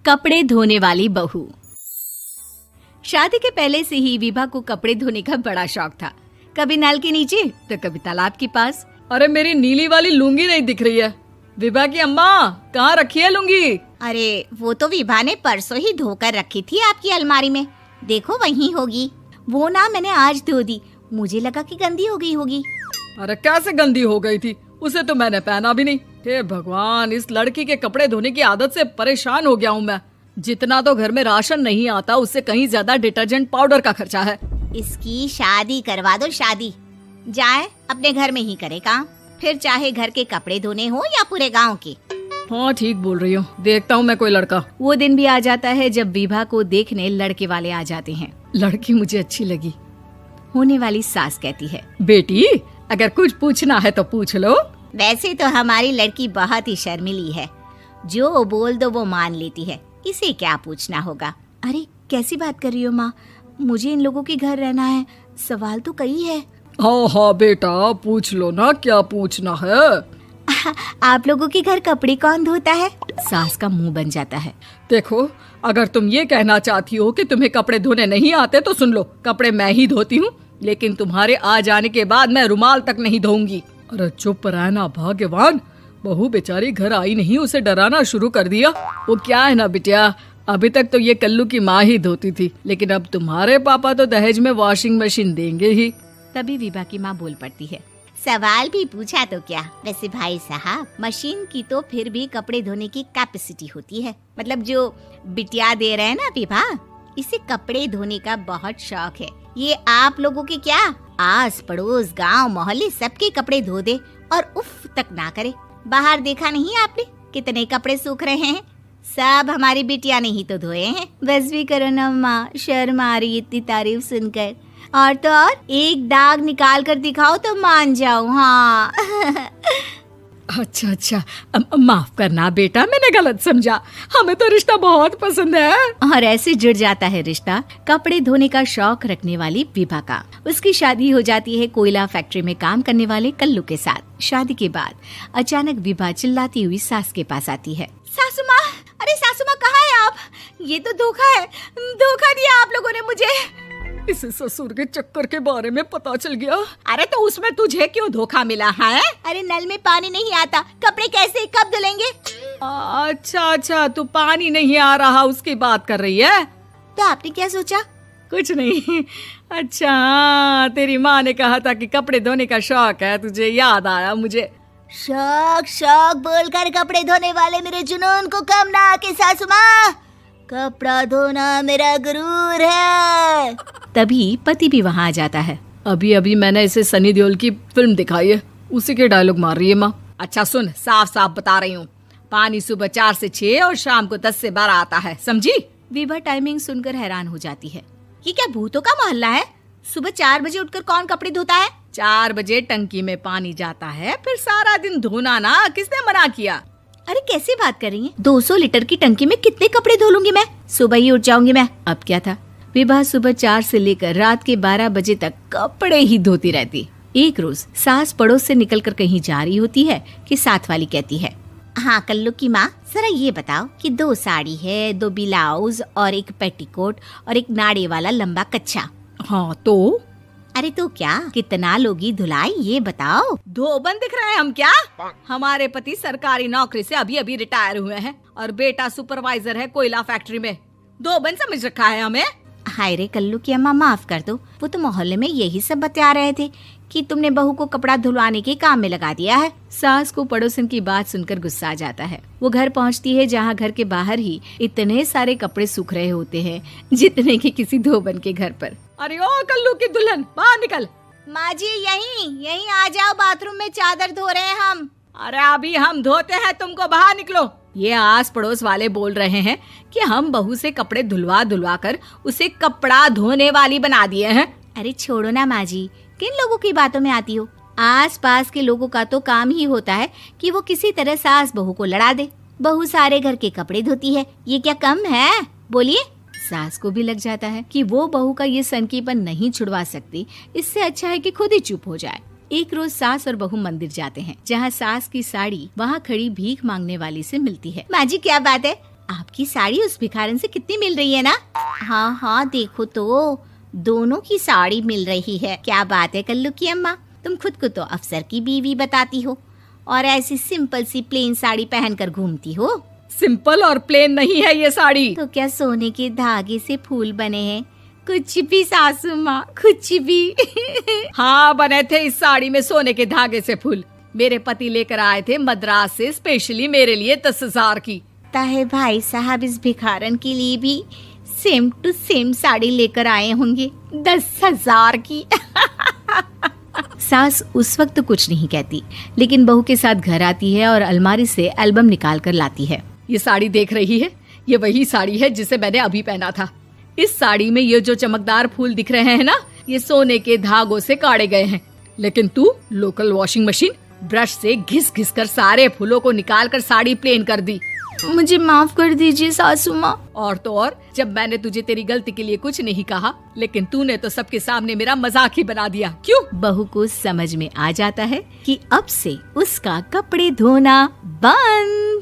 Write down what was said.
कपड़े धोने वाली बहू। शादी के पहले से ही विभा को कपड़े धोने का बड़ा शौक था। कभी नल के नीचे तो कभी तालाब के पास। अरे मेरी नीली वाली लुंगी नहीं दिख रही है। विभा की अम्मा, कहाँ रखी है लुंगी? अरे वो तो विभा ने परसों ही धोकर रखी थी आपकी अलमारी में, देखो वहीं होगी। वो ना मैंने आज धो दी, मुझे लगा कि गंदी हो गई होगी। अरे कैसे गंदी हो गई थी? उसे तो मैंने पहना भी नहीं। हे भगवान, इस लड़की के कपड़े धोने की आदत से परेशान हो गया हूँ मैं। जितना तो घर में राशन नहीं आता, उससे कहीं ज्यादा डिटर्जेंट पाउडर का खर्चा है। इसकी शादी करवा दो, शादी जाए अपने घर में ही करे काम, फिर चाहे घर के कपड़े धोने हो या पूरे गांव के। हाँ ठीक बोल रही हो, देखता हूँ मैं कोई लड़का। वो दिन भी आ जाता है जब विभा को देखने लड़के वाले आ जाते हैं। लड़की मुझे अच्छी लगी। होने वाली सास कहती है, बेटी अगर कुछ पूछना है तो पूछ लो। वैसे तो हमारी लड़की बहुत ही शर्मिली है, जो बोल दो वो मान लेती है, इसे क्या पूछना होगा। अरे कैसी बात कर रही हो माँ, मुझे इन लोगों के घर रहना है, सवाल तो कई है। हाँ हाँ बेटा, पूछ लो ना, क्या पूछना है। आप लोगों के घर कपड़े कौन धोता है? सास का मुंह बन जाता है। देखो, अगर तुम ये कहना चाहती हो कि तुम्हें कपड़े धोने नहीं आते तो सुन लो, कपड़े मैं ही धोती हूँ, लेकिन तुम्हारे आ जाने के बाद मैं रुमाल तक नहीं धोऊंगी। अरे चुप रहना भाग्यवान, बहू बेचारी घर आई नहीं, उसे डराना शुरू कर दिया। वो क्या है ना बिटिया, अभी तक तो ये कल्लू की माँ ही धोती थी, लेकिन अब तुम्हारे पापा तो दहेज में वॉशिंग मशीन देंगे ही। तभी विभा की माँ बोल पड़ती है, सवाल भी पूछा तो क्या। वैसे भाई साहब, मशीन की तो फिर भी कपड़े धोने की कैपेसिटी होती है। मतलब जो बिटिया दे रहे हैं ना विभा, इसे कपड़े धोने का बहुत शौक है। ये आप लोगों के क्या, आस पड़ोस गांव मोहल्ले सबके कपड़े धो दे और उफ तक ना करे। बाहर देखा नहीं आपने कितने कपड़े सूख रहे हैं? सब हमारी बिटिया ने ही तो धोए हैं। बस भी करो ना माँ, शर्म आ रही इतनी तारीफ सुनकर। और तो और एक दाग निकाल कर दिखाओ तो मान जाओ। हाँ अच्छा, माफ करना बेटा, मैंने गलत समझा। हमें तो रिश्ता बहुत पसंद है। और ऐसे जुड़ जाता है रिश्ता कपड़े धोने का शौक रखने वाली विभा का। उसकी शादी हो जाती है कोयला फैक्ट्री में काम करने वाले कल्लू के साथ। शादी के बाद अचानक विभा चिल्लाती हुई सास के पास आती है। सासू माँ, अरे सासू माँ कहाँ है आप? ये तो धोखा है, धोखा दिया आप लोगों ने मुझे। इसे ससुर के चक्कर के बारे में पता चल गया। अरे तो उसमें तुझे क्यों धोखा मिला है? अरे नल में पानी नहीं आता, कपड़े कैसे कब धुलेंगे? अच्छा, तू पानी नहीं आ रहा उसकी बात कर रही है। तो आपने क्या सोचा? कुछ नहीं। अच्छा, तेरी माँ ने कहा था कि कपड़े धोने का शौक है तुझे, याद आया मुझे। शौक बोलकर कपड़े धोने वाले मेरे जुनून को कम ना आके सासू माँ, कपड़ा धोना मेरा गुरूर है। तभी पति भी वहाँ आ जाता है। अभी मैंने इसे सनी देओल की फिल्म दिखाई है, उसी के डायलॉग मार रही है माँ। अच्छा सुन, साफ बता रही हूँ, पानी सुबह 4 से 6 और शाम को 10 से 12 आता है, समझी? विभा टाइमिंग सुनकर हैरान हो जाती है। ये क्या भूतों का मोहल्ला है? सुबह 4 बजे उठकर कौन कपड़े धोता है? 4 बजे टंकी में पानी जाता है, फिर सारा दिन धोना ना, किसने मना किया? अरे कैसी बात कर रही हैं? 200 लीटर की टंकी में कितने कपड़े धो लूंगी मैं? सुबह ही उठ जाऊंगी मैं। अब क्या था, विभा सुबह 4 से लेकर रात के 12 बजे तक कपड़े ही धोती रहती। एक रोज सास पड़ोस से निकलकर कहीं जा रही होती है कि साथ वाली कहती है, हाँ कल्लू की माँ, जरा ये बताओ कि 2 साड़ी है, 2 ब्लाउज और एक पेटीकोट और एक नाड़े वाला लंबा कच्छा। हाँ तो? अरे तो क्या, कितना लोगी धुलाई ये बताओ। धोबन दिख रहे हैं हम क्या? हमारे पति सरकारी नौकरी से अभी रिटायर हुए हैं और बेटा सुपरवाइजर है कोयला फैक्ट्री में। धोबन समझ रखा है हमें। हाय रे कल्लू की अम्मा, माफ कर दो, वो तो मोहल्ले में यही सब बता रहे थे कि तुमने बहू को कपड़ा धुलवाने के काम में लगा दिया है। सास को पड़ोसन की बात सुनकर गुस्सा आ जाता है। वो घर पहुंचती है जहां घर के बाहर ही इतने सारे कपड़े सूख रहे होते हैं जितने कि किसी धोबन के घर पर। अरे ओ कल्लू की दुल्हन, बाहर निकल। माँ जी यहीं आ जाओ, बाथरूम में चादर धो रहे हैं हम। अरे अभी हम धोते हैं, तुमको बाहर निकलो। ये आस पड़ोस वाले बोल रहे हैं कि हम बहू से कपड़े धुलवा कर उसे कपड़ा धोने वाली बना दिए हैं। अरे छोड़ो ना माँ जी, किन लोगों की बातों में आती हो? आस पास के लोगों का तो काम ही होता है कि वो किसी तरह सास बहू को लड़ा दे। बहू सारे घर के कपड़े धोती है, ये क्या कम है? बोलिए। सास को भी लग जाता है कि वो बहू का ये सनकीपन नहीं छुड़वा सकती, इससे अच्छा है कि खुद ही चुप हो जाए। एक रोज सास और बहू मंदिर जाते हैं, जहाँ सास की साड़ी वहाँ खड़ी भीख मांगने वाली से मिलती है। माँ जी क्या बात है, आपकी साड़ी उस भिखारन से कितनी मिल रही है ना? हाँ हाँ देखो तो, दोनों की साड़ी मिल रही है। क्या बात है कल्लू की अम्मा, तुम खुद को तो अफसर की बीवी बताती हो और ऐसी सिंपल सी प्लेन साड़ी पहनकर घूमती हो। सिंपल और प्लेन नहीं है ये साड़ी। तो क्या सोने के धागे से फूल बने हैं? कुछ भी सासू माँ, कुछ भी। हाँ बने थे इस साड़ी में सोने के धागे से फूल। मेरे पति लेकर आए थे मद्रास से स्पेशली मेरे लिए 10,000 की। ताहे भाई साहब इस भिखारन के लिए भी सेम टू सेम साड़ी लेकर आए होंगे 10,000 की। सास उस वक्त तो कुछ नहीं कहती, लेकिन बहू के साथ घर आती है और अलमारी से एल्बम निकाल कर लाती है। ये साड़ी देख रही है, ये वही साड़ी है जिसे मैंने अभी पहना था। इस साड़ी में ये जो चमकदार फूल दिख रहे हैं ना, ये सोने के धागों से काढ़े गए हैं। लेकिन तू लोकल वॉशिंग मशीन ब्रश से घिस घिस कर सारे फूलों को निकाल कर साड़ी प्लेन कर दी। मुझे माफ कर दीजिए सासू माँ। और तो और, जब मैंने तुझे तेरी गलती के लिए कुछ नहीं कहा, लेकिन तूने तो सबके सामने मेरा मजाक ही बना दिया। क्यों? बहू को समझ में आ जाता है कि अब से उसका कपड़े धोना बंद।